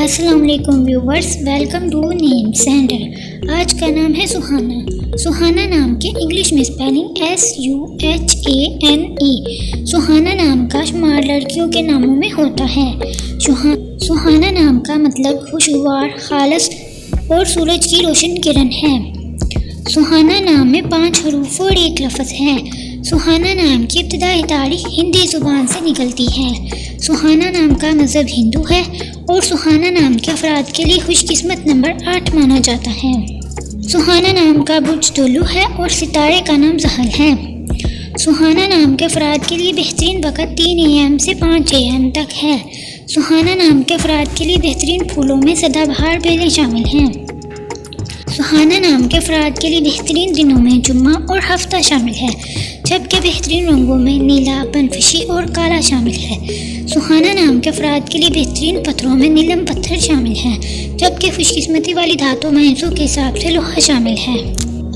अस्सलाम वालेकुम viewers, welcome to name centre. आज का नाम है सुहाना। सुहाना नाम के इंग्लिश में स्पेलिंग SUHANE। सुहाना नाम का शुमार लड़कियों के नामों में होता है। सुहाना नाम का मतलब खुशगवार, खालस और सूरज की रोशन किरण है। सुहाना नाम में 5 हरूफ और 1 लफ्ज़ है। सुहाना नाम की इब्तिदाई तारीख हिंदी ज़ुबान से निकलती है। सुहाना नाम का मज़हब हिंदू है और सुहाना नाम के अफराद के लिए खुशकिस्मत नंबर 8 माना जाता है। सुहाना नाम का बुर्ज तुलु है और सितारे का नाम ज़हल है। सुहाना नाम के अफराद के लिए बेहतरीन वक़्त 3 AM से 5 AM तक है। सुहाना नाम के अफराद के लिए बेहतरीन फूलों में सदाबहार बेलें शामिल हैं। सुहाना नाम के अफराद के लिए बेहतरीन दिनों में जुम्मा और हफ्ता शामिल है, जबकि बेहतरीन रंगों में नीला, बनफशी और काला शामिल है। सुहाना नाम के अफराद के लिए बेहतरीन पत्थरों में नीलम पत्थर शामिल है, जबकि खुशकिस्मती वाली धातु महजू के हिसाब से लोहा शामिल है।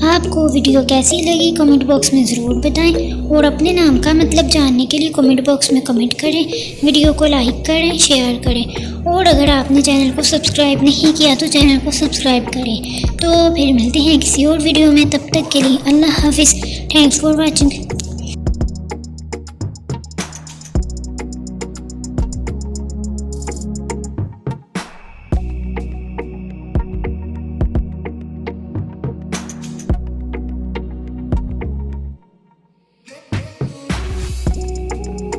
आपको वीडियो कैसी लगी कमेंट बॉक्स में ज़रूर बताएं और अपने नाम का मतलब जानने के लिए कमेंट बॉक्स में कमेंट करें। वीडियो को लाइक करें, शेयर करें और अगर आपने चैनल को सब्सक्राइब नहीं किया तो चैनल को सब्सक्राइब करें। तो फिर मिलते हैं किसी और वीडियो में, तब तक के लिए अल्लाह हाफिज़। Thanks for watching.